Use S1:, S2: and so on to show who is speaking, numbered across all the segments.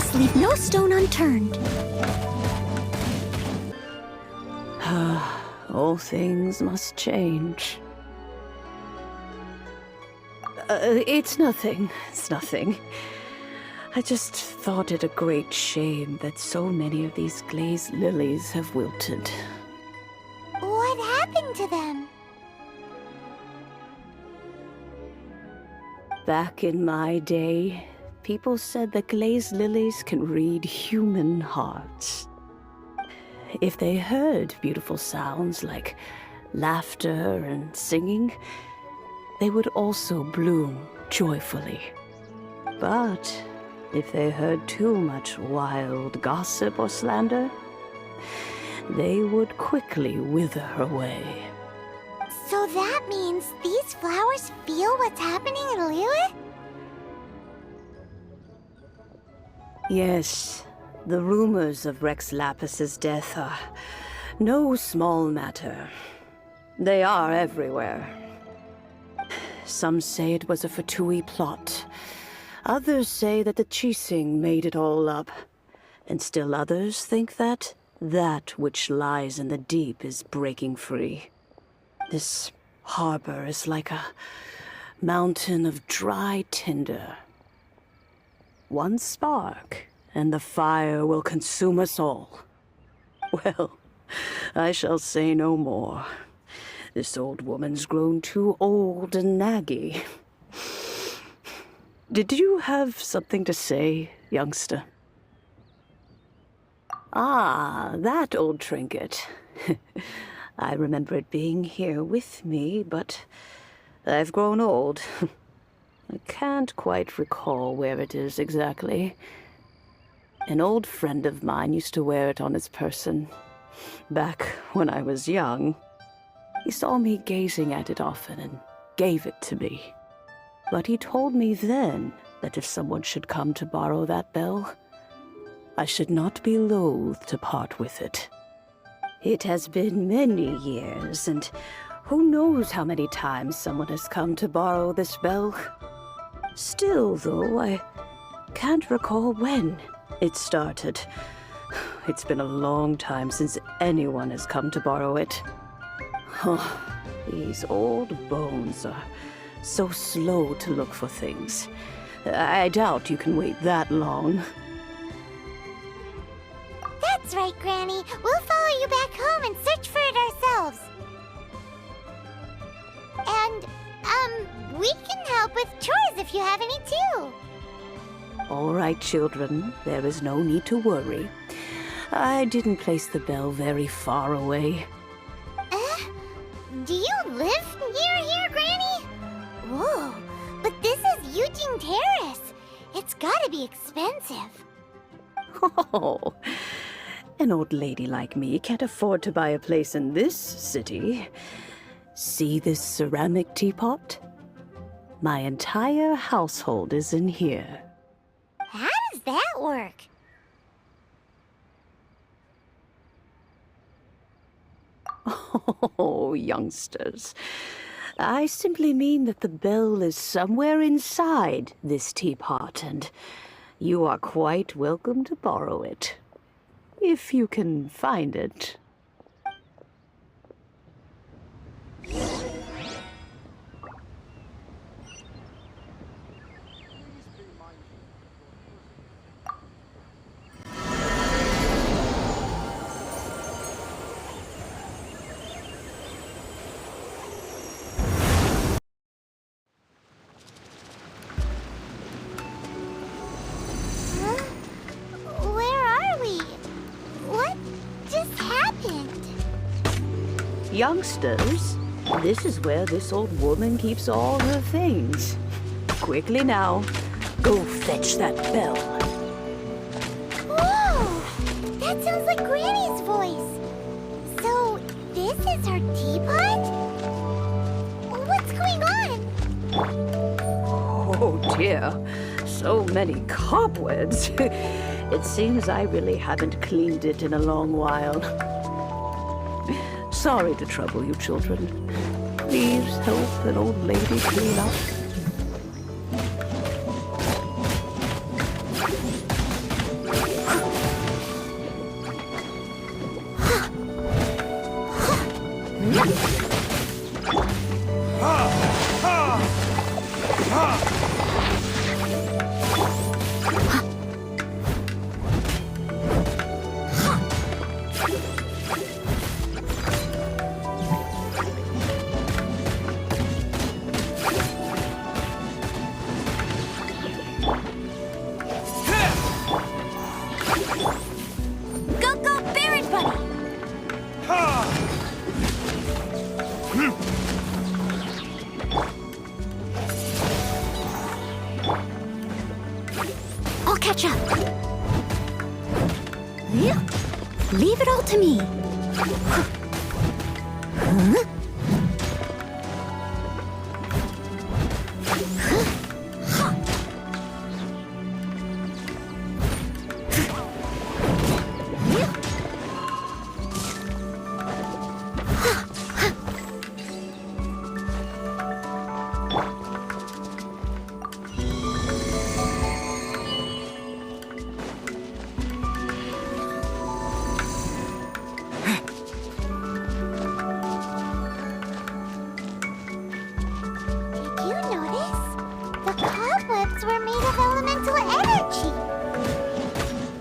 S1: must leave no stone unturned.
S2: All things must change. It's nothing. It's nothing. I just thought it a great shame that so many of these glazed lilies have wilted.
S3: What happened to them?
S2: Back in my day, people said that glazed lilies can read human hearts. If they heard beautiful sounds like laughter and singing, they would also bloom joyfully. But if they heard too much wild gossip or slander, they would quickly wither away.
S3: So that means these flowers feel what's happening in Liyue?
S2: Yes, the rumors of Rex Lapis's death are no small matter. They are everywhere. Some say it was a Fatui plot. Others say that the Chising made it all up. And still others think that which lies in the deep is breaking free. This harbor is like a mountain of dry tinder. One spark, and the fire will consume us all. Well, I shall say no more. This old woman's grown too old and naggy. Did you have something to say, youngster? Ah, that old trinket. I remember it being here with me, but I've grown old. I can't quite recall where it is exactly. An old friend of mine used to wear it on his person, back when I was young. He saw me gazing at it often and gave it to me. But he told me then that if someone should come to borrow that bell, I should not be loath to part with it. It has been many years, and who knows how many times someone has come to borrow this bell. Still, though, I can't recall when it started. It's been a long time since anyone has come to borrow it. Oh, these old bones are so slow to look for things. I doubt you can wait that long.
S3: That's right, Granny. We'll follow you back home and search for it ourselves. And, we can help with chores if you have any too.
S2: All right, children. There is no need to worry. I didn't place the bell very far away.
S3: Do you live near here, Granny? Whoa, but this is Eugene Terrace. It's gotta be expensive.
S2: Oh, an old lady like me can't afford to buy a place in this city. See this ceramic teapot? My entire household is in here.
S3: How does that work?
S2: Oh, youngsters. I simply mean that the bell is somewhere inside this teapot, and you are quite welcome to borrow it. If you can find it. Youngsters, this is where this old woman keeps all her things. Quickly now, go fetch that bell.
S3: Whoa! That sounds like Granny's voice. So, this is her teapot? What's going on?
S2: Oh dear, so many cobwebs. It seems I really haven't cleaned it in a long while. Sorry to trouble you, children. Please help an old lady clean up.
S3: Go, go, Barret Buddy!
S1: I'll catch up. Yeah. Leave it all to me.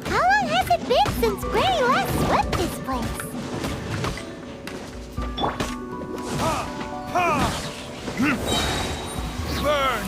S1: Huh?
S3: Since Granny last swept this place.
S4: Burn!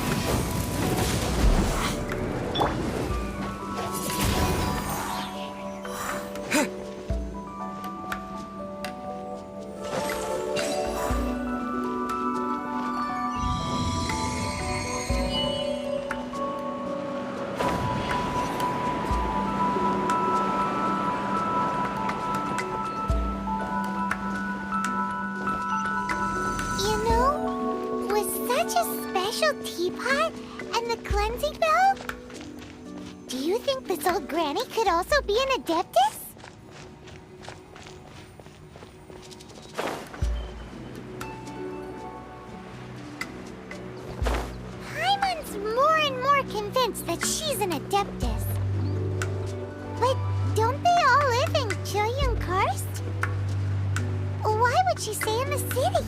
S3: Teapot and the cleansing bell? Do you think this old granny could also be an adeptus? Paimon's more and more convinced that she's an adeptus. But don't they all live in Choyun Karst? Why would she stay in the city?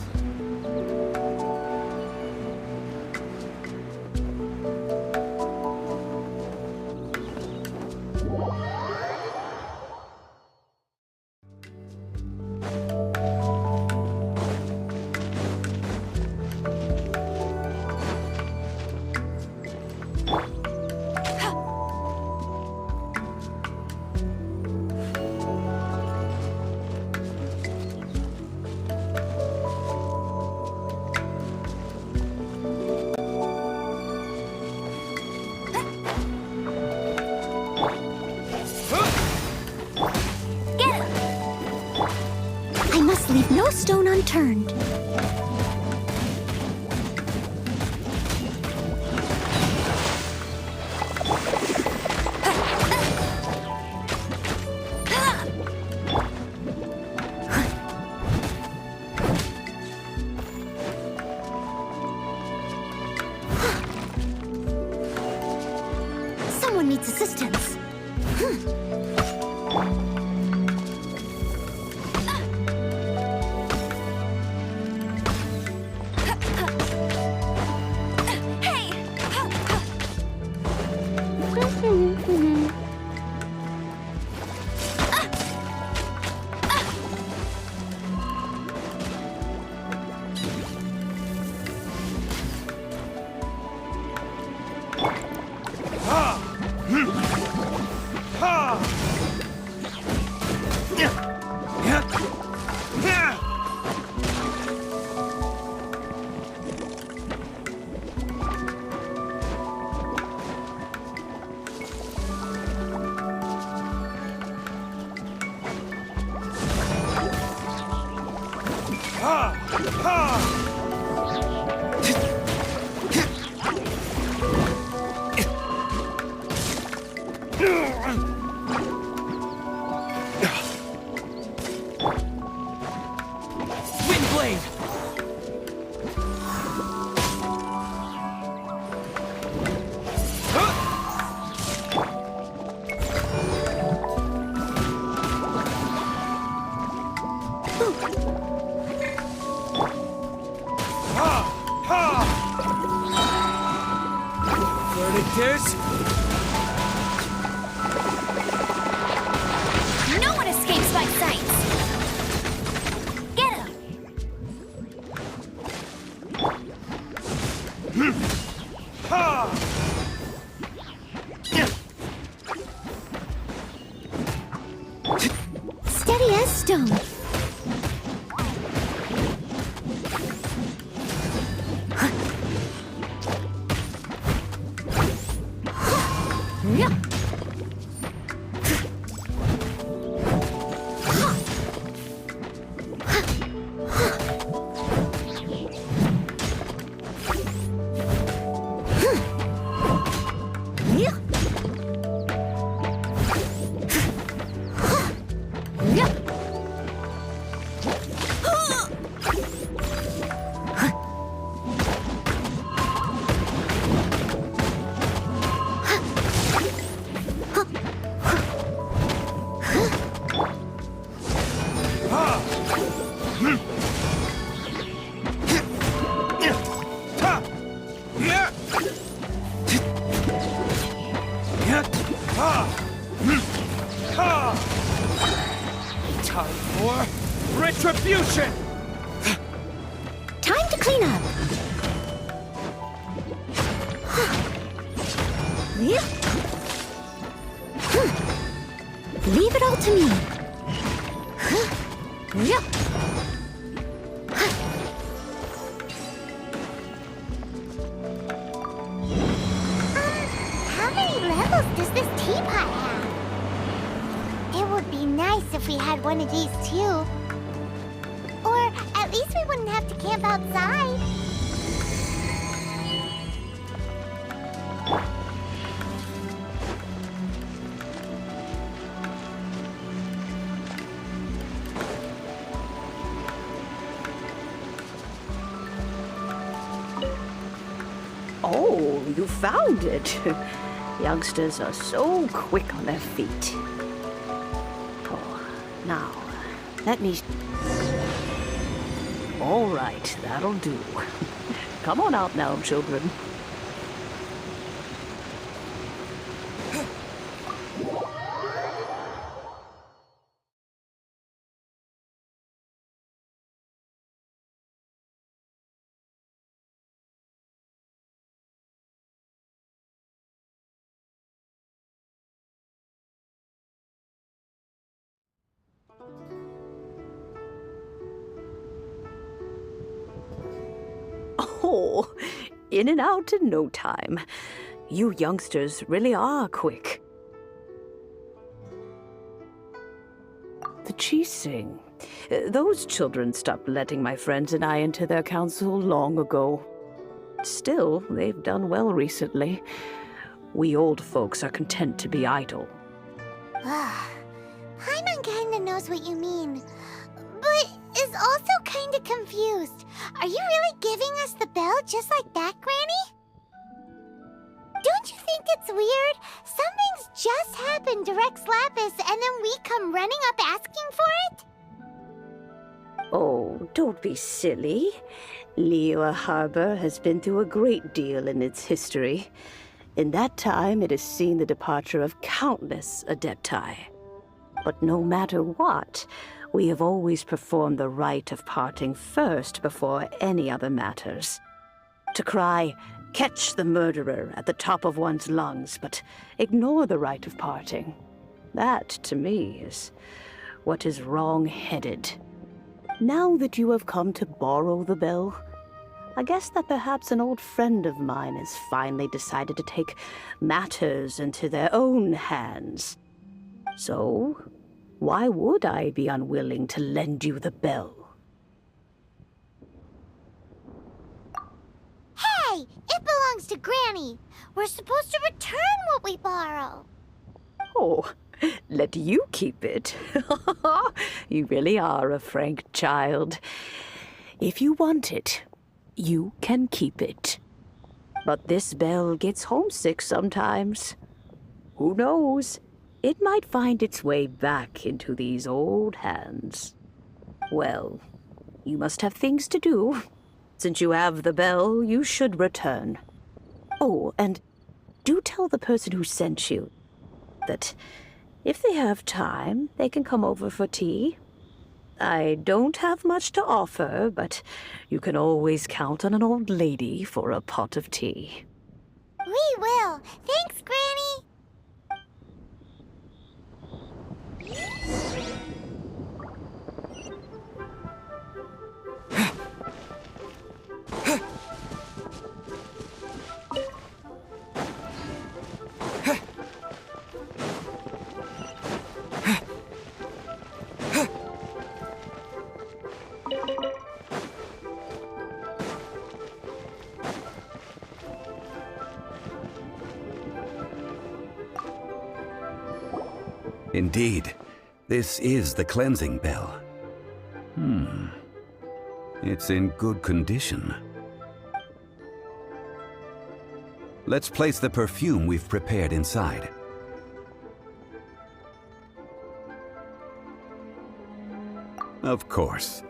S1: Leave no stone unturned. Someone needs assistance. Stone. Yeah.
S4: Time for retribution!
S1: Time to clean up. Yeah. Leave it all to me. Yeah.
S3: How many levels does this teapot have? It would be nice if we had one of these too. Or at least we wouldn't have to camp outside.
S2: Oh, you found it. Youngsters are so quick on their feet. Oh, now, let me... All right, that'll do. Come on out now, children. Oh, in and out in no time. You youngsters really are quick. The Chising. Those children stopped letting my friends and I into their council long ago. Still, they've done well recently. We old folks are content to be idle.
S3: Paimon kinda knows what you mean, but is also kinda confused. Are you really giving us the bell just like that, Granny? Don't you think it's weird? Something's just happened to Rex Lapis and then we come running up asking for it?
S2: Oh, don't be silly. Liyue Harbor has been through a great deal in its history. In that time, it has seen the departure of countless Adepti. But no matter what, we have always performed the rite of parting first before any other matters. To cry, "Catch the murderer," at the top of one's lungs, but ignore the rite of parting. That, to me, is what is wrong-headed. Now that you have come to borrow the bell, I guess that perhaps an old friend of mine has finally decided to take matters into their own hands. So, why would I be unwilling to lend you the bell?
S3: Hey, it belongs to Granny. We're supposed to return what we borrow.
S2: Oh, let you keep it. You really are a frank child. If you want it, you can keep it. But this bell gets homesick sometimes. Who knows? It might find its way back into these old hands. Well, you must have things to do. Since you have the bell, you should return. Oh, and do tell the person who sent you that if they have time, they can come over for tea. I don't have much to offer, but you can always count on an old lady for a pot of tea.
S3: We will. Thanks, Granny.
S5: Indeed, this is the cleansing bell. It's in good condition. Let's place the perfume we've prepared inside. Of course.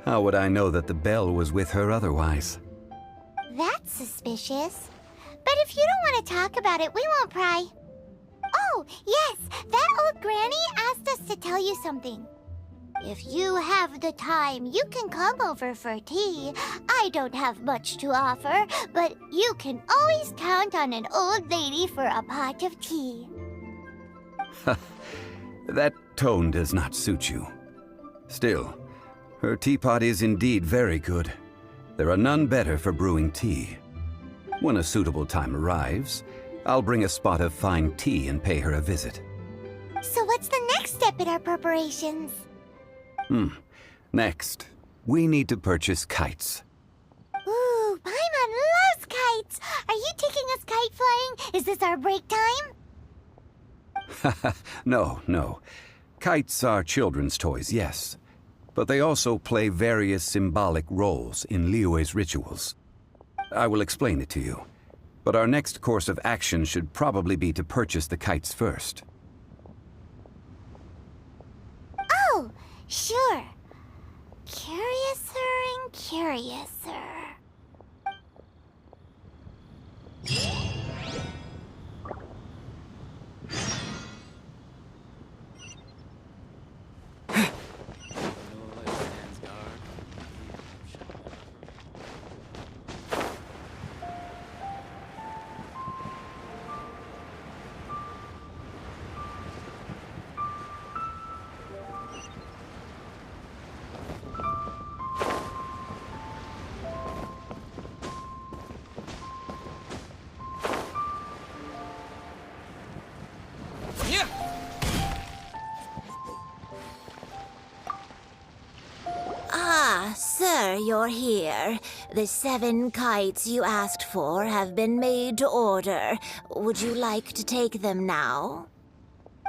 S5: How would I know that the bell was with her otherwise?
S3: That's suspicious. But if you don't want to talk about it, we won't pry. Oh, yes, that old granny asked us to tell you something. If you have the time, you can come over for tea. I don't have much to offer, but you can always count on an old lady for a pot of tea.
S5: That tone does not suit you. Still, her teapot is indeed very good. There are none better for brewing tea. When a suitable time arrives, I'll bring a spot of fine tea and pay her a visit.
S3: So what's the next step in our preparations?
S5: Next, we need to purchase kites.
S3: Ooh, Paimon loves kites! Are you taking us kite flying? Is this our break time?
S5: No. Kites are children's toys, yes. But they also play various symbolic roles in Liyue's rituals. I will explain it to you. But our next course of action should probably be to purchase the kites first.
S3: Oh, sure. Curiouser and curiouser.
S6: Ah, sir, you're here. The 7 kites you asked for have been made to order. Would you like to take them now?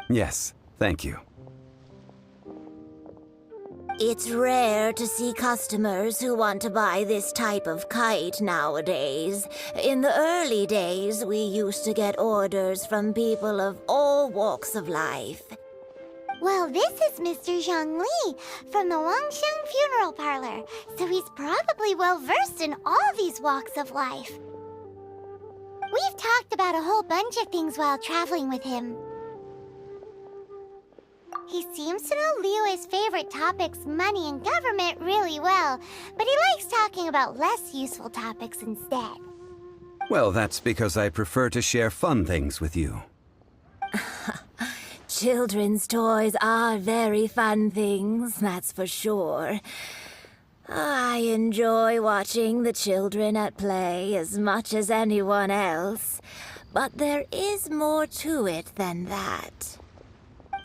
S5: Yes, thank you.
S6: It's rare to see customers who want to buy this type of kite nowadays. In the early days, we used to get orders from people of all walks of life.
S3: Well, this is Mr. Zhang Li from the Wangsheng Funeral Parlor, so he's probably well-versed in all these walks of life. We've talked about a whole bunch of things while traveling with him. He seems to know Liyue's favorite topics, money and government, really well, but he likes talking about less useful topics instead.
S5: Well, that's because I prefer to share fun things with you.
S6: Children's toys are very fun things, that's for sure. I enjoy watching the children at play as much as anyone else, but there is more to it than that.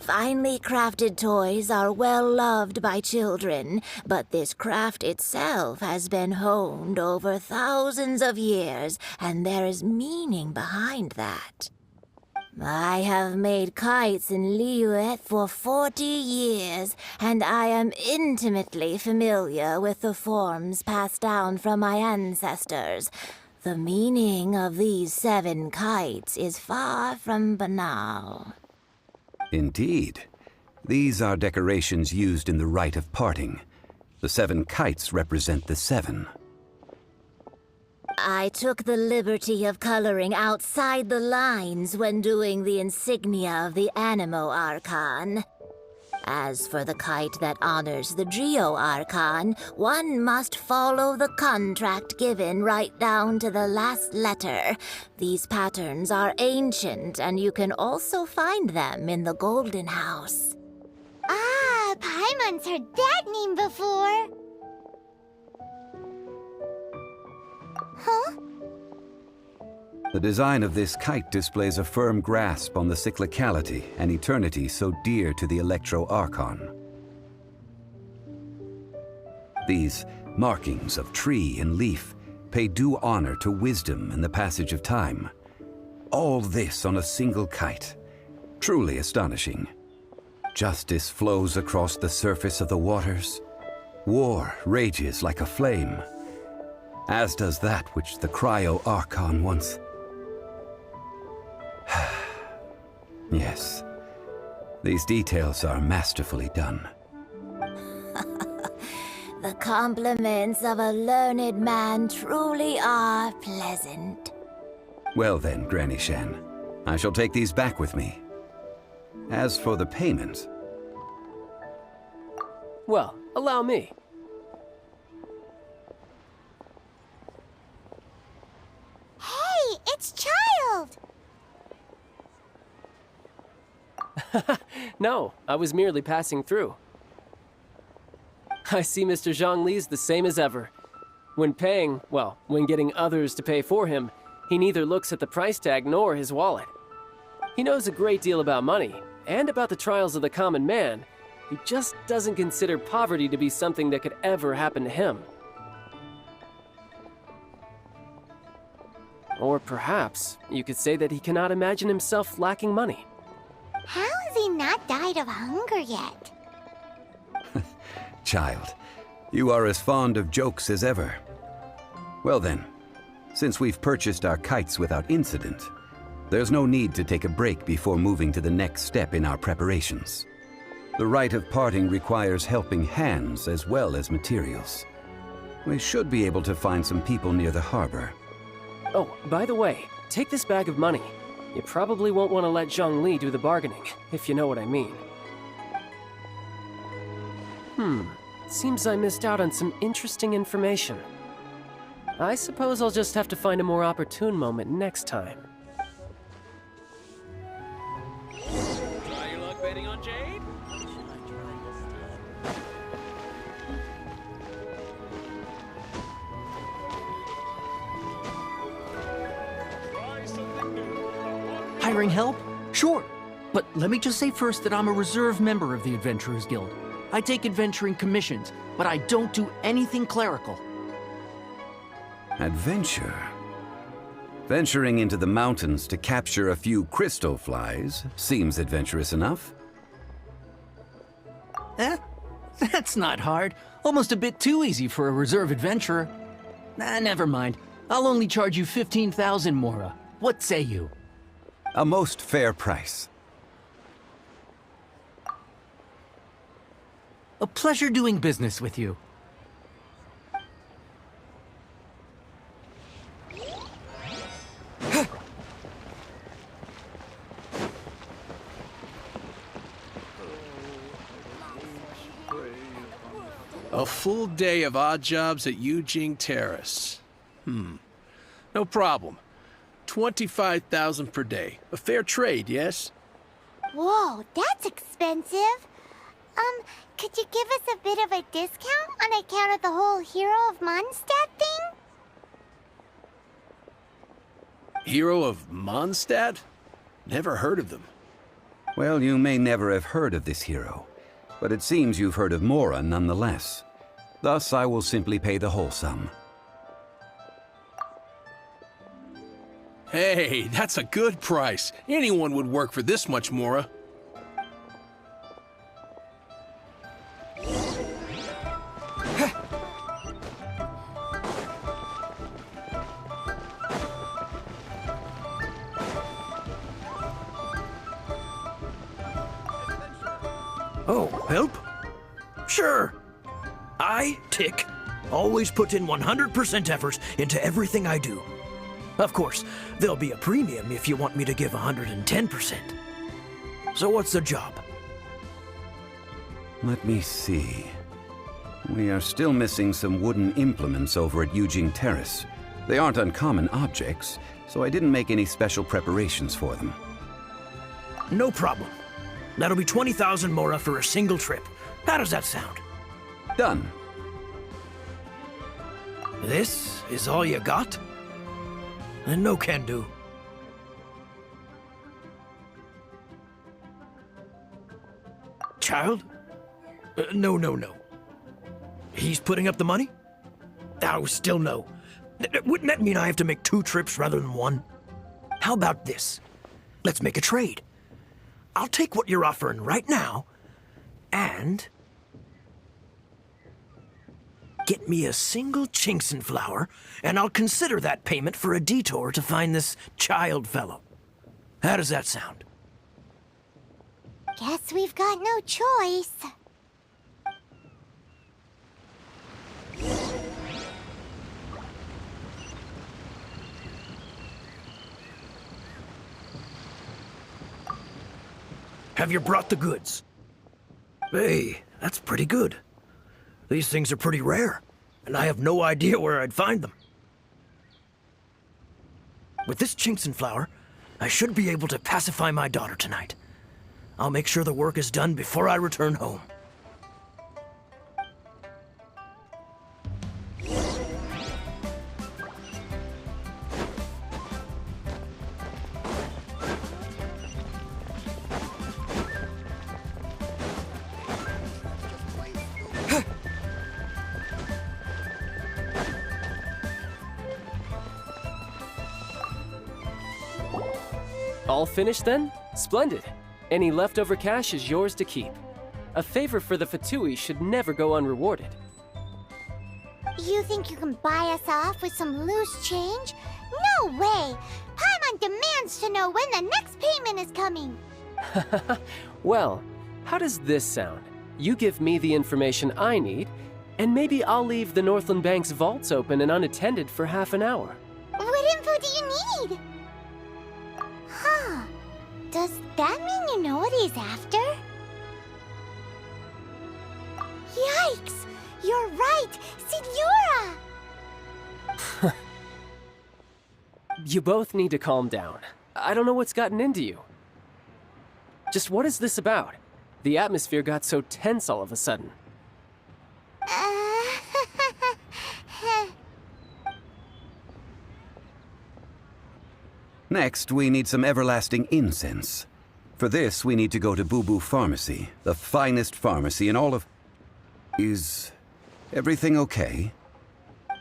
S6: Finely crafted toys are well loved by children, but this craft itself has been honed over thousands of years, and there is meaning behind that. I have made kites in Liyue for 40 years, and I am intimately familiar with the forms passed down from my ancestors. The meaning of these 7 kites is far from banal.
S5: Indeed. These are decorations used in the rite of parting. The 7 kites represent the 7.
S6: I took the liberty of coloring outside the lines when doing the insignia of the Anemo Archon. As for the kite that honors the Geo Archon, one must follow the contract given right down to the last letter. These patterns are ancient, and you can also find them in the Golden House.
S3: Ah, Paimon's heard that name before. Huh?
S5: The design of this kite displays a firm grasp on the cyclicality and eternity so dear to the Electro Archon. These markings of tree and leaf pay due honor to wisdom and the passage of time. All this on a single kite. Truly astonishing. Justice flows across the surface of the waters. War rages like a flame, as does that which the Cryo-Archon once... Yes, these details are masterfully done.
S6: The compliments of a learned man truly are pleasant.
S5: Well then, Granny Shan, I shall take these back with me. As for the payment...
S7: Well, allow me.
S3: Hey, it's Child!
S7: No, I was merely passing through. I see Mr. Zhongli's the same as ever. When paying, well, when getting others to pay for him, he neither looks at the price tag nor his wallet. He knows a great deal about money, and about the trials of the common man. He just doesn't consider poverty to be something that could ever happen to him. Or perhaps you could say that he cannot imagine himself lacking money.
S3: How has he not died of hunger yet?
S5: Child, you are as fond of jokes as ever. Well then, since we've purchased our kites without incident, there's no need to take a break before moving to the next step in our preparations. The rite of parting requires helping hands as well as materials. We should be able to find some people near the harbor.
S7: Oh, by the way, take this bag of money. You probably won't want to let Zhongli do the bargaining, if you know what I mean. Seems I missed out on some interesting information. I suppose I'll just have to find a more opportune moment next time.
S4: Try your luck betting on Jade?
S8: Hiring help? Sure. But let me just say first that I'm a reserve member of the Adventurers Guild. I take adventuring commissions, but I don't do anything clerical.
S5: Adventure? Venturing into the mountains to capture a few crystal flies seems adventurous enough.
S8: That's not hard. Almost a bit too easy for a reserve adventurer. Never mind. I'll only charge you 15,000 Mora. What say you?
S5: A most fair price.
S8: A pleasure doing business with you.
S4: A full day of odd jobs at Yujing Terrace. No problem. 25,000 per day. A fair trade, yes?
S3: Whoa, that's expensive. Could you give us a bit of a discount on account of the whole Hero of Mondstadt thing?
S4: Hero of Mondstadt? Never heard of them.
S5: Well, you may never have heard of this hero, but it seems you've heard of Mora nonetheless. Thus, I will simply pay the whole sum.
S4: Hey, that's a good price. Anyone would work for this much, Mora.
S9: Oh, help? Sure. I, Tick, always put in 100% effort into everything I do. Of course, there'll be a premium if you want me to give 110%. So what's the job?
S5: Let me see. We are still missing some wooden implements over at Yujing Terrace. They aren't uncommon objects, so I didn't make any special preparations for them.
S9: No problem. That'll be 20,000 Mora for a single trip. How does that sound?
S5: Done.
S9: This is all you got? Then no can do. Child? No. He's putting up the money? Oh, still no. Wouldn't that mean I have to make 2 trips rather than 1? How about this? Let's make a trade. I'll take what you're offering right now, And get me a single Genshin flower, and I'll consider that payment for a detour to find this child fellow. How does that sound?
S3: Guess we've got no choice.
S9: Have you brought the goods? Hey, that's pretty good. These things are pretty rare, and I have no idea where I'd find them. With this Genshin flower, I should be able to pacify my daughter tonight. I'll make sure the work is done before I return home.
S7: All finished then? Splendid. Any leftover cash is yours to keep. A favor for the Fatui should never go unrewarded.
S3: You think you can buy us off with some loose change? No way! Paimon demands to know when the next payment is coming!
S7: Well, how does this sound? You give me the information I need, and maybe I'll leave the Northland Bank's vaults open and unattended for half an hour.
S3: What info do you need? Huh. Does that mean you know what he's after? Yikes! You're right! Signora!
S7: You both need to calm down. I don't know what's gotten into you. Just what is this about? The atmosphere got so tense all of a sudden.
S5: Next, we need some everlasting incense. For this, we need to go to Boo Boo Pharmacy, the finest pharmacy in all of... Is everything okay?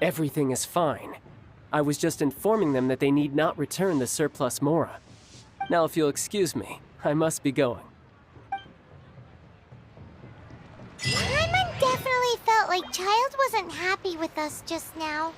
S7: Everything is fine. I was just informing them that they need not return the surplus Mora. Now, if you'll excuse me, I must be going.
S3: Paimon definitely felt like Child wasn't happy with us just now.